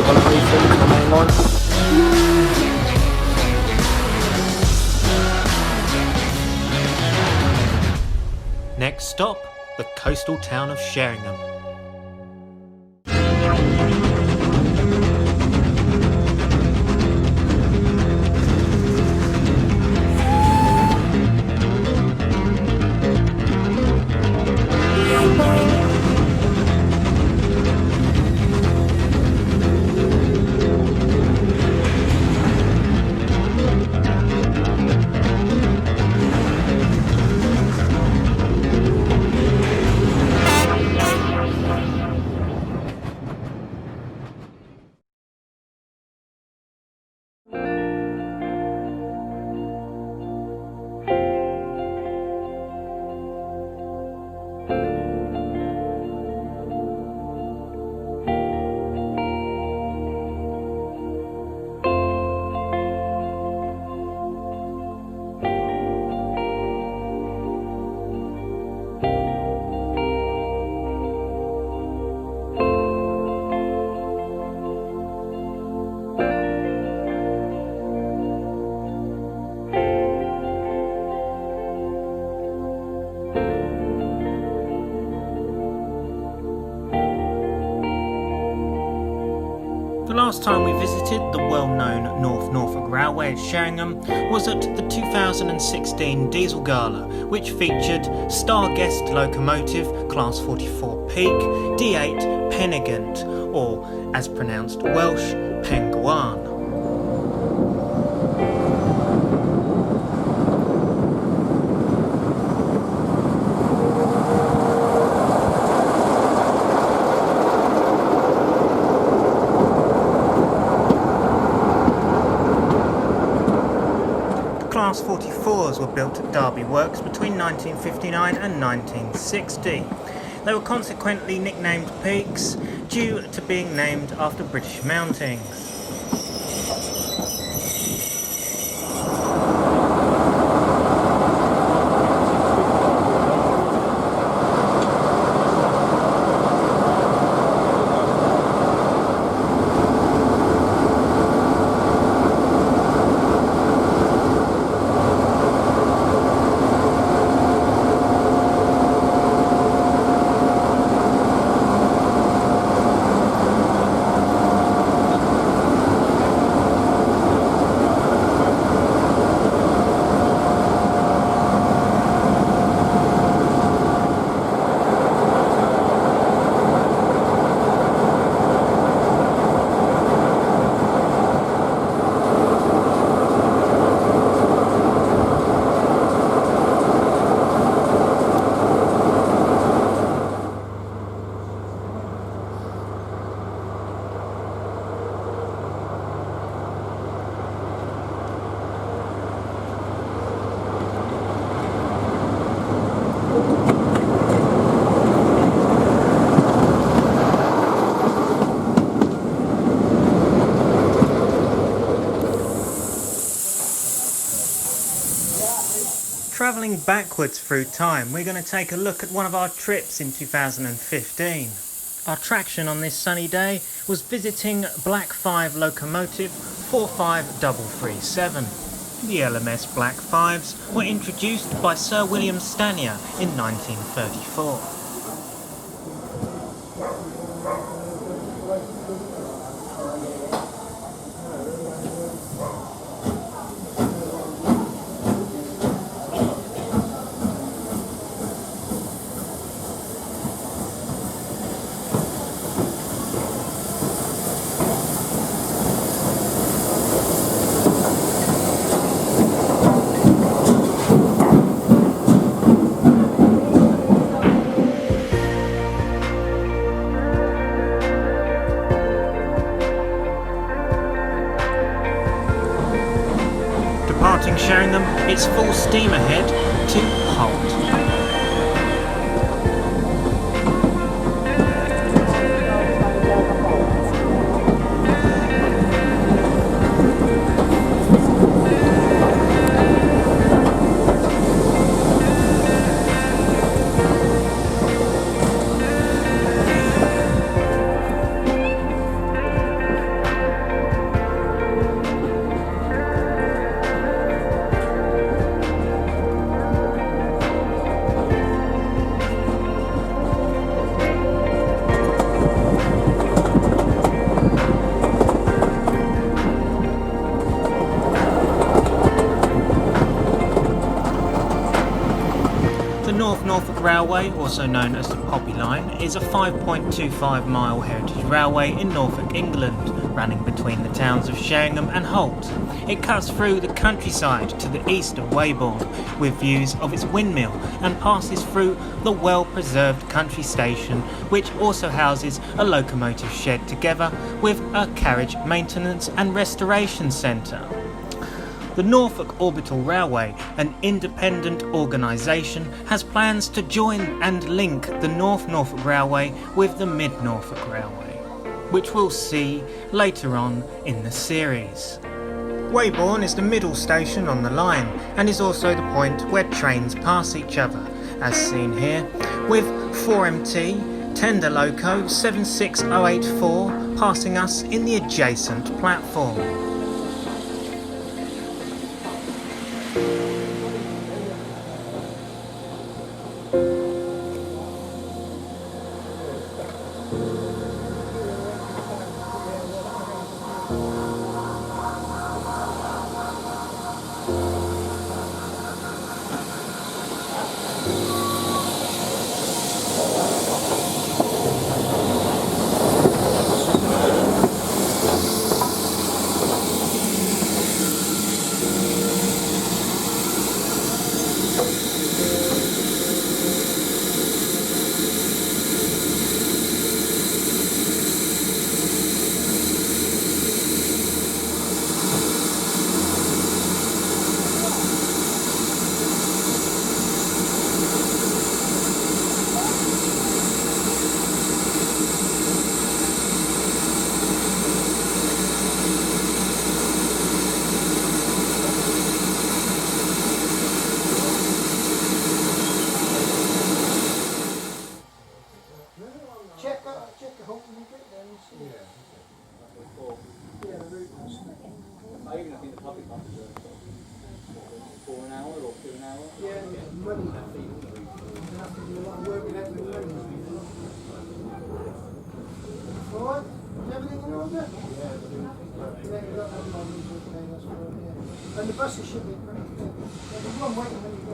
one of these things on the main line. Next stop, the coastal town of Sheringham. The last time we visited the well-known North Norfolk Railway at Sheringham was at the 2016 Diesel Gala, which featured Starguest locomotive Class 44 Peak D8 Pennigant, or as pronounced Welsh, Penguan. Class 44s were built at Derby Works between 1959 and 1960. They were consequently nicknamed Peaks due to being named after British mountings. Travelling backwards through time, we're going to take a look at one of our trips in 2015. Our attraction on this sunny day was visiting Black 5 locomotive 45337. The LMS Black 5s were introduced by Sir William Stanier in 1934. Departing Sheringham, it's full steam ahead to Holt. Railway, also known as the Poppy Line, is a 5.25 mile heritage railway in Norfolk, England, running between the towns of Sheringham and Holt. It cuts through the countryside to the east of Weybourne, with views of its windmill, and passes through the well-preserved country station, which also houses a locomotive shed together with a carriage maintenance and restoration centre. The Norfolk Orbital Railway, an independent organisation, has plans to join and link the North Norfolk Railway with the Mid Norfolk Railway, which we'll see later on in the series. Weybourne is the middle station on the line and is also the point where trains pass each other, as seen here, with 4MT, Tender Loco 76084 passing us in the adjacent platform. And the buses should be one waiting when you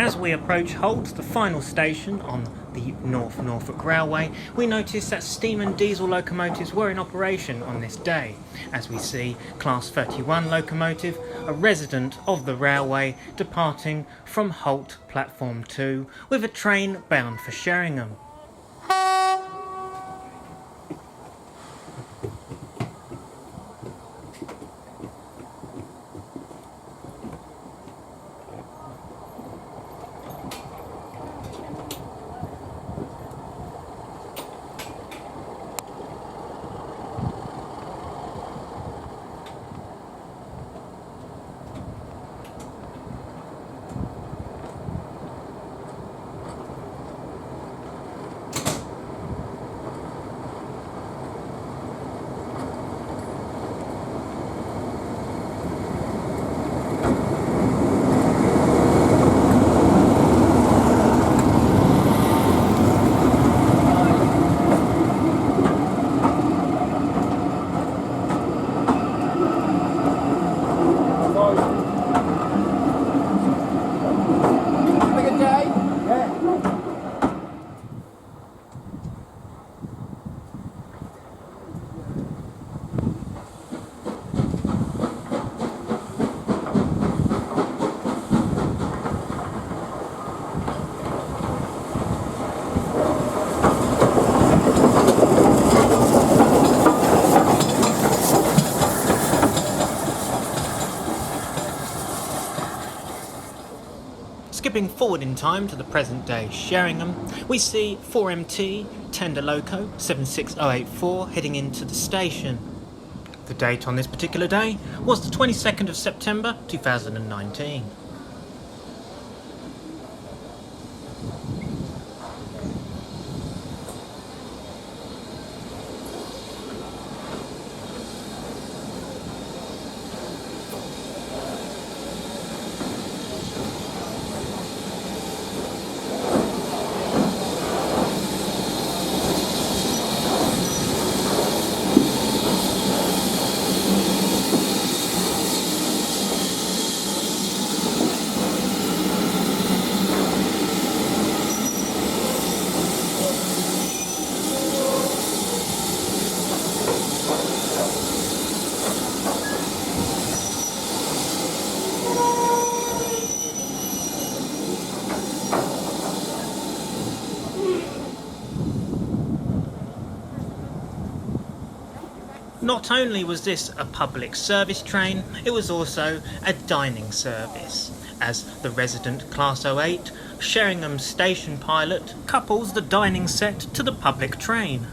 As we approach Holt, the final station on the North Norfolk Railway, we notice that steam and diesel locomotives were in operation on this day, as we see Class 31 locomotive, a resident of the railway, departing from Holt Platform 2 with a train bound for Sheringham. Skipping forward in time to the present day Sheringham, we see 4MT Tender Loco 76084 heading into the station. The date on this particular day was the 22nd of September 2019. Not only was this a public service train, it was also a dining service, as the resident Class 08 Sheringham station pilot couples the dining set to the public train.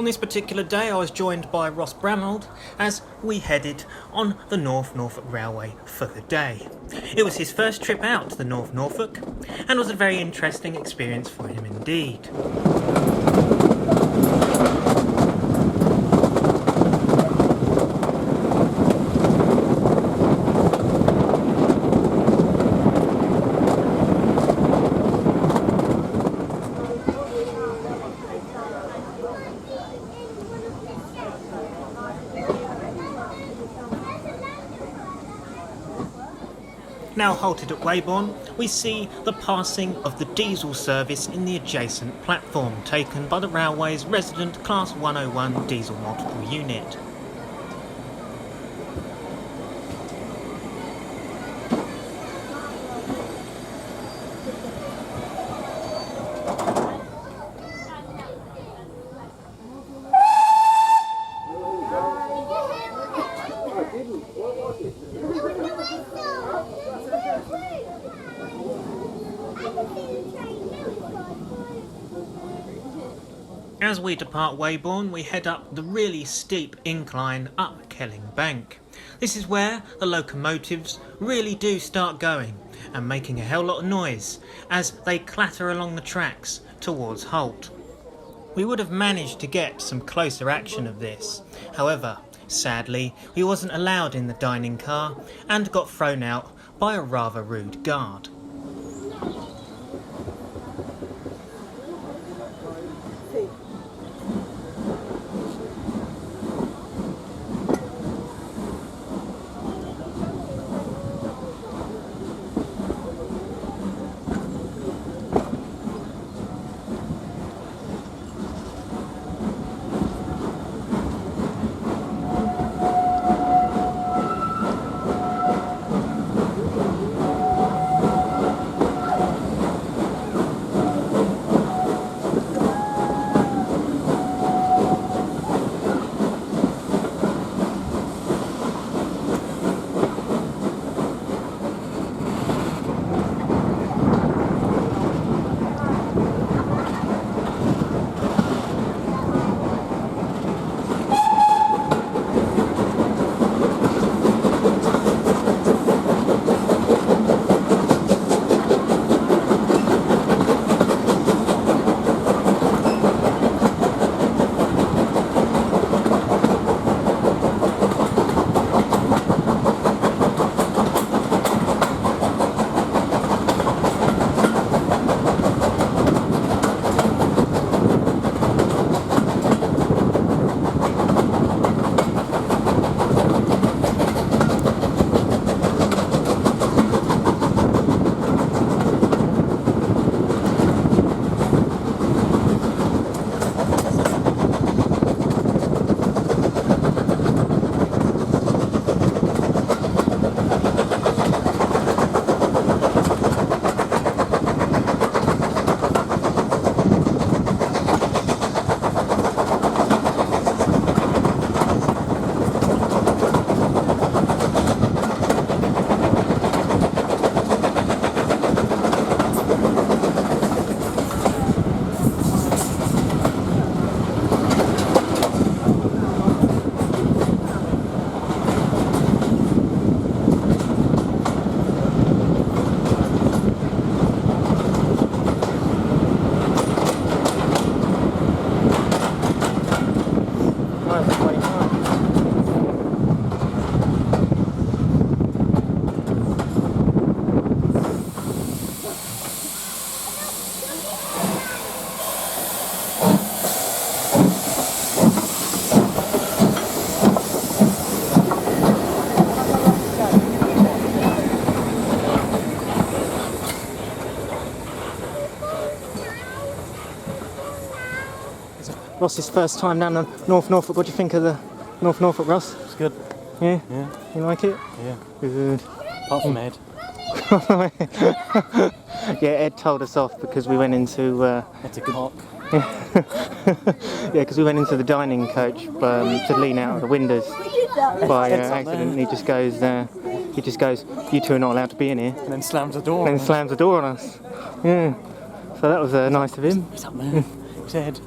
On this particular day I was joined by Ross Bramold as we headed on the North Norfolk Railway for the day. It was his first trip out to the North Norfolk and was a very interesting experience for him indeed. Now halted at Weybourne, we see the passing of the diesel service in the adjacent platform taken by the railway's resident Class 101 diesel multiple unit. As we depart Weybourne, we head up the really steep incline up Kelling Bank. This is where the locomotives really do start going and making a hell lot of noise as they clatter along the tracks towards Holt. We would have managed to get some closer action of this. However, sadly, we wasn't allowed in the dining car and got thrown out by a rather rude guard. 2021. Ross's first time down on North Norfolk. What do you think of the North Norfolk, Ross? It's good. Yeah? Yeah. You like it? Yeah. Good. Apart from Ed. Yeah, Ed told us off because we went into... It's a cock. Yeah, because we went into the dining coach to lean out of the windows by accident. And he just goes, you two are not allowed to be in here. And then slams the door. And then slams the door on us. Yeah. So that was nice of him. He's up there. He's Ed.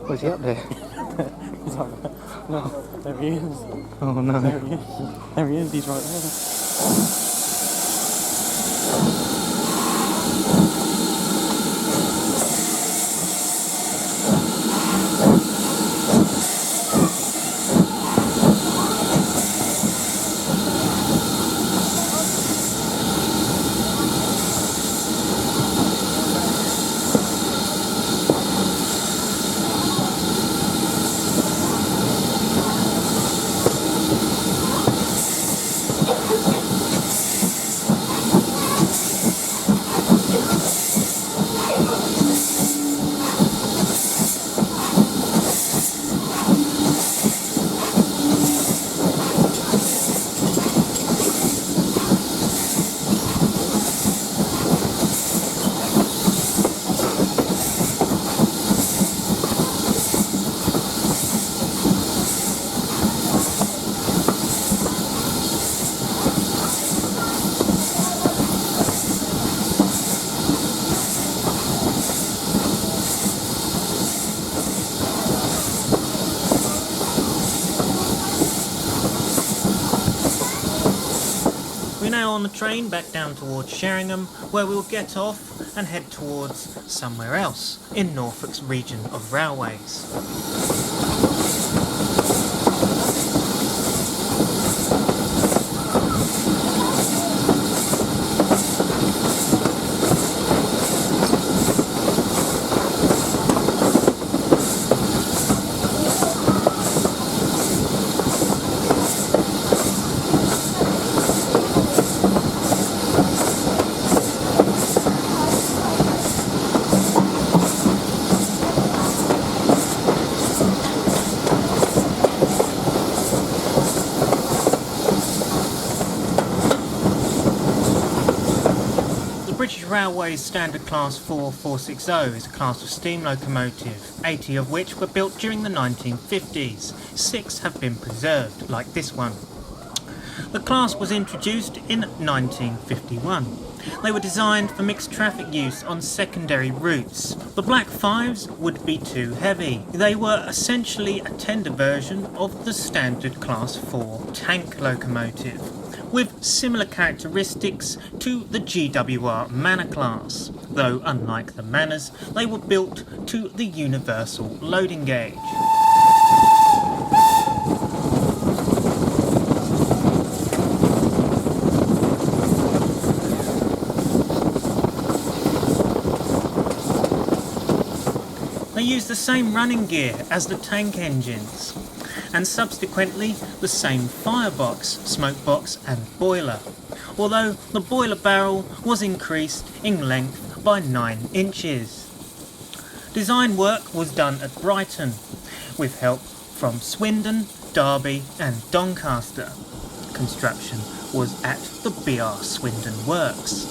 Was he up there? He's up there. No, there he is. Oh no. There he is. There he is. He's right there. We're now on the train back down towards Sheringham, where we'll get off and head towards somewhere else in Norfolk's region of railways. British Railways Standard Class 4460 is a class of steam locomotive, 80 of which were built during the 1950s. 6 have been preserved, like this one. The class was introduced in 1951. They were designed for mixed traffic use on secondary routes. The Black Fives would be too heavy. They were essentially a tender version of the standard Class 4 tank locomotive, with similar characteristics to the GWR Manor class, though unlike the Manors, they were built to the universal loading gauge. They used the same running gear as the tank engines, and subsequently the same firebox, smoke box and boiler, although the boiler barrel was increased in length by 9 inches. Design work was done at Brighton, with help from Swindon, Derby and Doncaster. Construction was at the BR Swindon Works.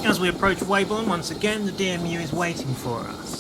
As we approach Weybourne, once again the DMU is waiting for us.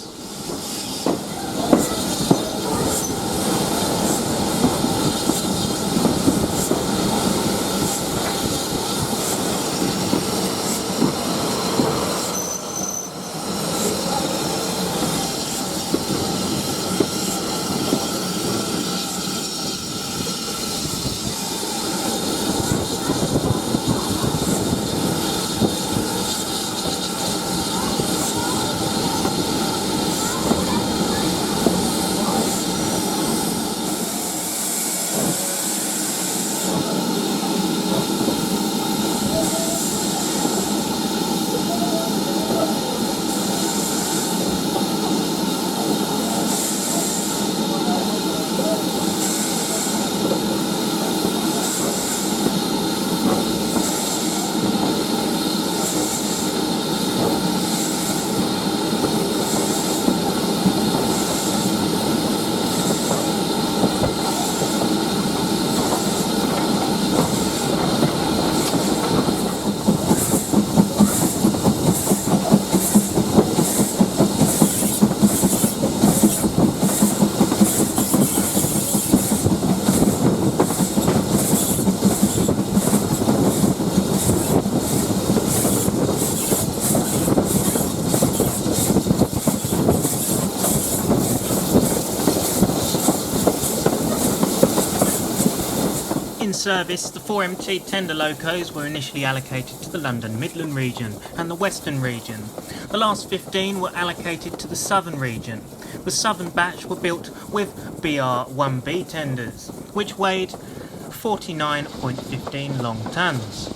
service, the 4MT tender locos were initially allocated to the London Midland region and the Western region. The last 15 were allocated to the Southern region. The Southern batch were built with BR-1B tenders, which weighed 49.15 long tons,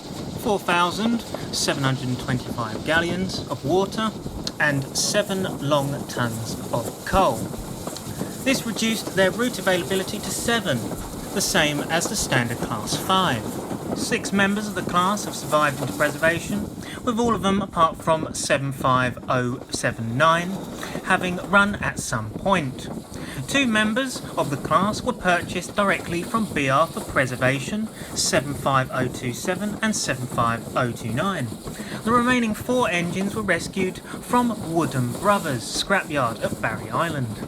4,725 gallons of water and 7 long tons of coal. This reduced their route availability to 7, the same as the Standard Class 5. 6 members of the class have survived into preservation, with all of them apart from 75079 having run at some point. 2 members of the class were purchased directly from BR for preservation, 75027 and 75029. The remaining 4 engines were rescued from Woodham Brothers scrapyard at Barry Island.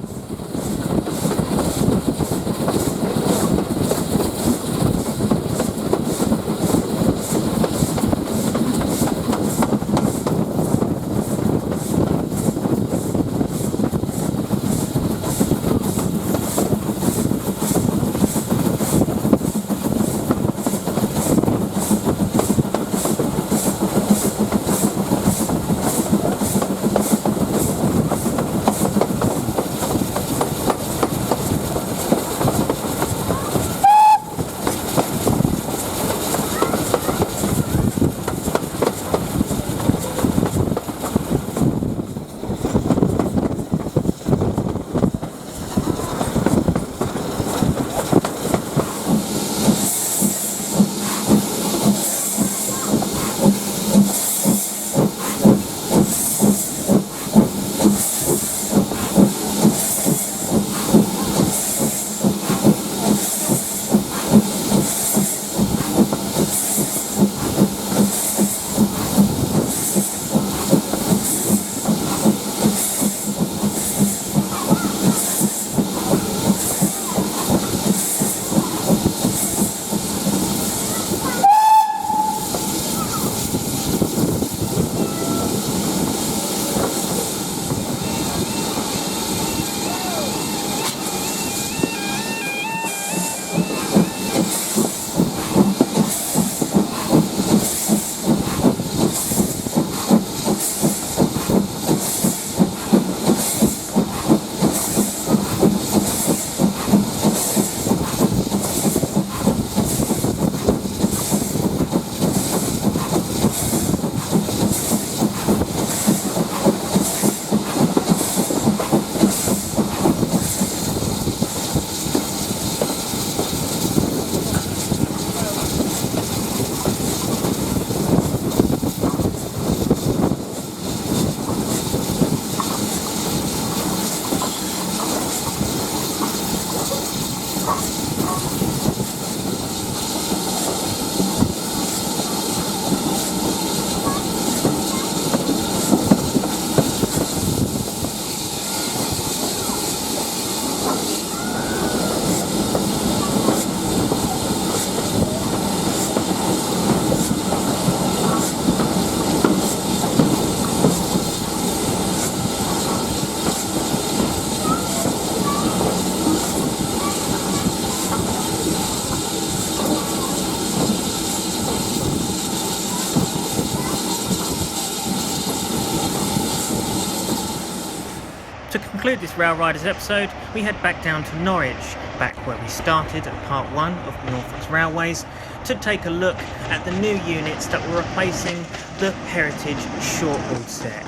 To conclude this Railriders episode, we head back down to Norwich, back where we started at part 1 of Norfolk's Railways, to take a look at the new units that were replacing the Heritage shorthaul set.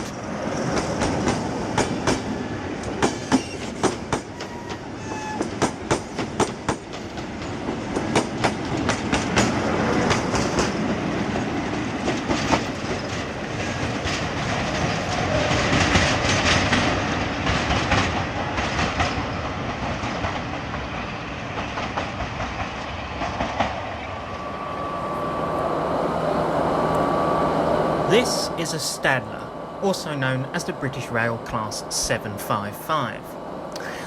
This is a Stadler, also known as the British Rail Class 755.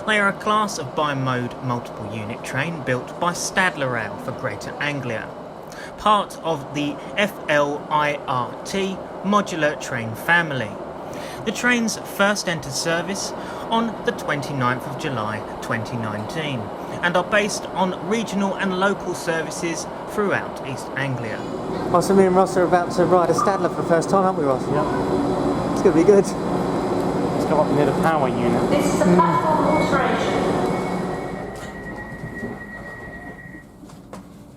They are a class of bi-mode multiple unit train built by Stadler Rail for Greater Anglia, part of the FLIRT modular train family. The trains first entered service on the 29th of July 2019 and are based on regional and local services throughout East Anglia. Oh, so me and Ross are about to ride a Stadler for the first time, aren't we, Ross? Yeah. It's going to be good. Let's go up near the power unit. This is a platform alteration.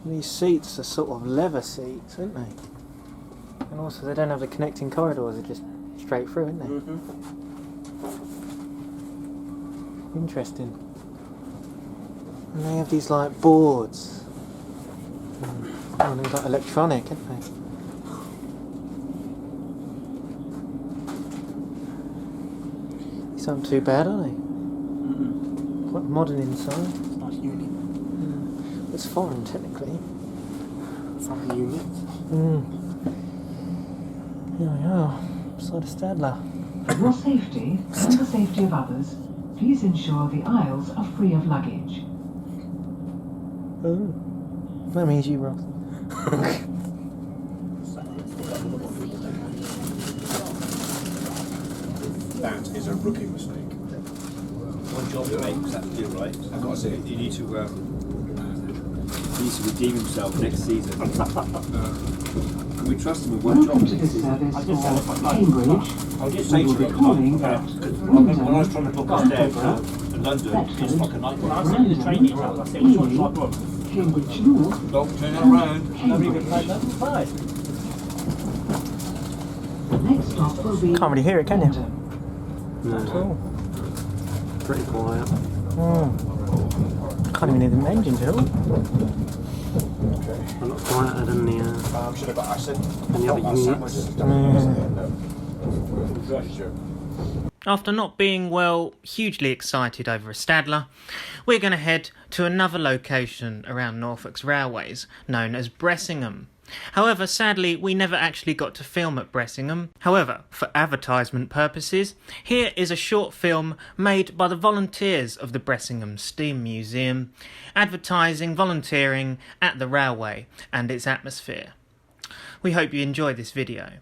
These seats are sort of leather seats, aren't they? And also they don't have the connecting corridors, they're just straight through, aren't they? Interesting. And they have these like boards. Oh, they're like electronic, aren't they? These aren't too bad, are they? Quite modern inside. It's a nice unit. It's foreign, technically. Foreign unit. Here we are, beside a Stadler. For your safety and the safety of others, please ensure the aisles are free of luggage. Oh, that means you, Ross. That is a rookie mistake. One job to make, exactly right. I've got to say, he needs to redeem himself next season. And we trust him with one job. Welcome to this service for Cambridge. I'll just say to him, when I was trying to book us there for London, it's like a nightmare. I said the train I said, which one should I book? Cambridge North. Don't turn it around. Cambridge. The next stop will be Can't really hear it, can you? London. Cool. Pretty quiet. Can't even hear the engines at all. A lot quieter than the Should have got acid. than the other units. After not being, well, hugely excited over a Stadler, we're going to head to another location around Norfolk's railways, known as Bressingham. However, sadly, we never actually got to film at Bressingham. However, for advertisement purposes, here is a short film made by the volunteers of the Bressingham Steam Museum, advertising volunteering at the railway and its atmosphere. We hope you enjoy this video.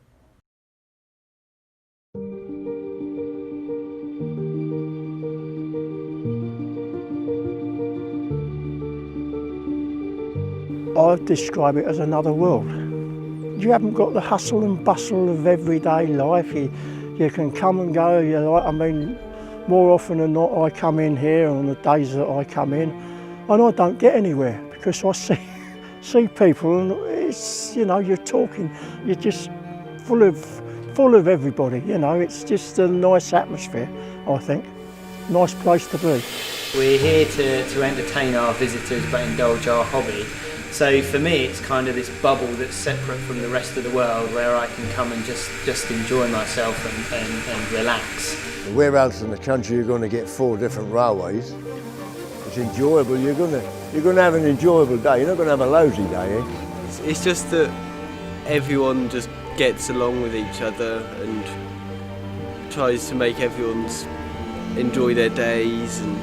I describe it as another world. You haven't got the hustle and bustle of everyday life. You can come and go. I mean, more often than not, I come in here on the days that I come in, and I don't get anywhere because I see people, and it's, you know, you're talking, you're just full of everybody. You know, it's just a nice atmosphere. I think, nice place to be. We're here to entertain our visitors but indulge our hobby. So for me it's kind of this bubble that's separate from the rest of the world where I can come and just enjoy myself and relax. Where else in the country you're going to get 4 different railways? It's enjoyable, you're going to have an enjoyable day, you're not going to have a lousy day, eh? It's just that everyone just gets along with each other and tries to make everyone enjoy their days, and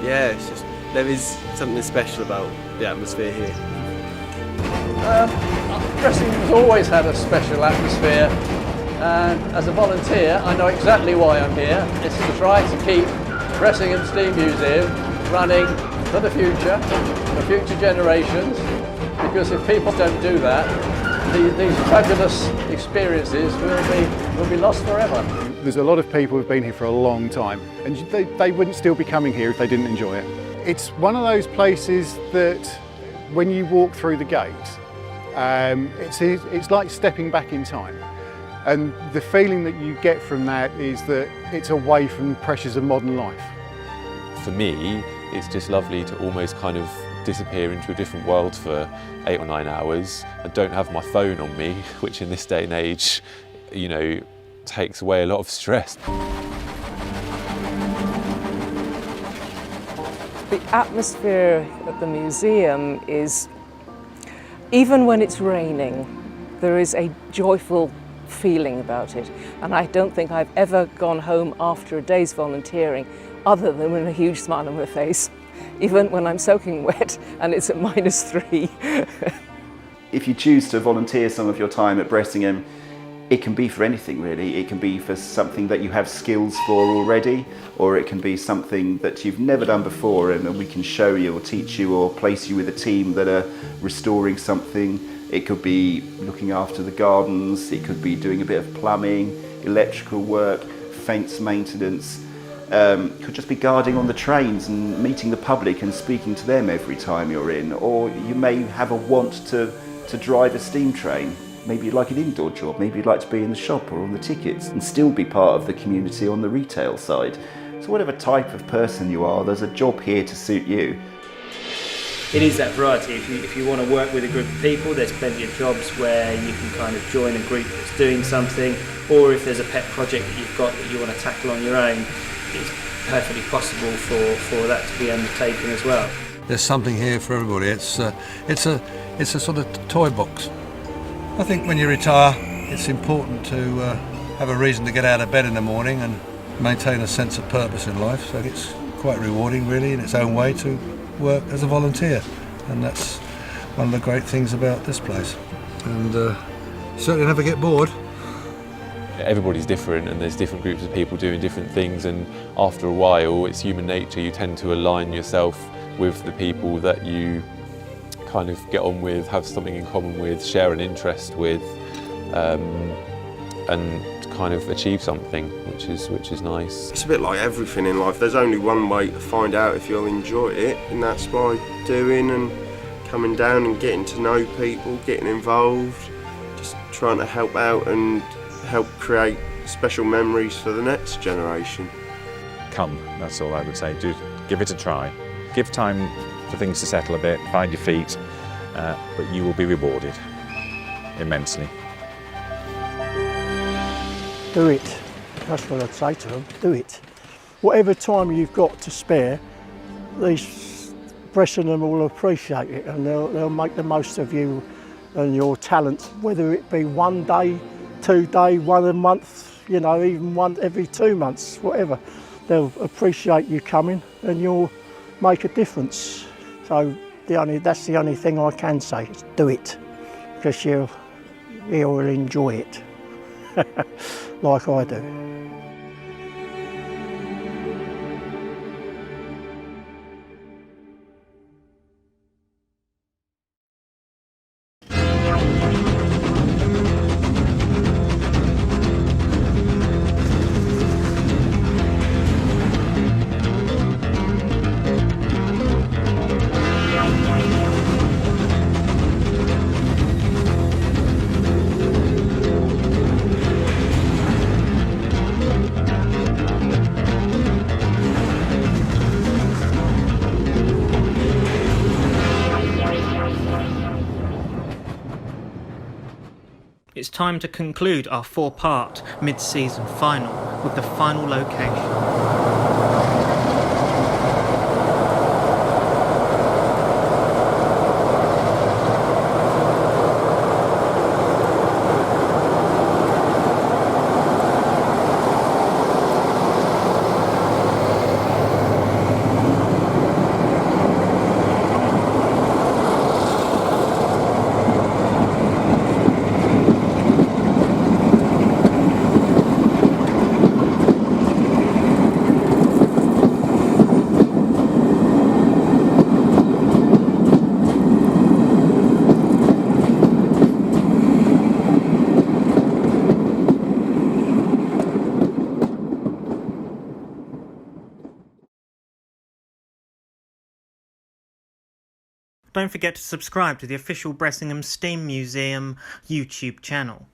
yeah, it's just, there is something special about the atmosphere here. Bressingham's always had a special atmosphere, and as a volunteer I know exactly why I'm here. It's to try to keep Bressingham Steam Museum running for the future generations, because if people don't do that, these fabulous experiences will be lost forever. There's a lot of people who've been here for a long time, and they wouldn't still be coming here if they didn't enjoy it. It's one of those places that when you walk through the gate, it's like stepping back in time. And the feeling that you get from that is that it's away from the pressures of modern life. For me, it's just lovely to almost kind of disappear into a different world for 8 or 9 hours. I don't have my phone on me, which in this day and age, you know, takes away a lot of stress. The atmosphere at the museum is, even when it's raining, there is a joyful feeling about it. And I don't think I've ever gone home after a day's volunteering other than with a huge smile on my face, even when I'm soaking wet and it's at -3. If you choose to volunteer some of your time at Bressingham, It can be for anything really. It can be for something that you have skills for already, or it can be something that you've never done before and we can show you or teach you or place you with a team that are restoring something. It could be looking after the gardens, it could be doing a bit of plumbing, electrical work, fence maintenance. Could just be guarding on the trains and meeting the public and speaking to them every time you're in. Or you may have a want to drive a steam train. Maybe you'd like an indoor job, maybe you'd like to be in the shop or on the tickets and still be part of the community on the retail side. So whatever type of person you are, there's a job here to suit you. It is that variety. If you want to work with a group of people, there's plenty of jobs where you can kind of join a group that's doing something, or if there's a pet project that you've got that you want to tackle on your own, it's perfectly possible for that to be undertaken as well. There's something here for everybody. It's a sort of toy box. I think when you retire, it's important to have a reason to get out of bed in the morning and maintain a sense of purpose in life. So it's quite rewarding, really, in its own way, to work as a volunteer, and that's one of the great things about this place. And certainly never get bored. Everybody's different and there's different groups of people doing different things, and after a while it's human nature, you tend to align yourself with the people that you kind of get on with, have something in common with, share an interest with, and kind of achieve something, which is nice. It's a bit like everything in life. There's only one way to find out if you'll enjoy it, and that's by doing and coming down and getting to know people, getting involved, just trying to help out and help create special memories for the next generation. Come, that's all I would say. Do give it a try. Give time for things to settle a bit, find your feet, but you will be rewarded immensely. Do it. That's what I'd say to them. Do it. Whatever time you've got to spare, these Bressingham will appreciate it, and they'll make the most of you and your talent, whether it be 1 day, 2 days, 1 a month, you know, even one every 2 months, whatever. They'll appreciate you coming and you'll make a difference. So that's the only thing I can say, is do it, because you'll enjoy it like I do. It's time to conclude our 4-part mid-season final with the final location. Don't forget to subscribe to the official Bressingham Steam Museum YouTube channel.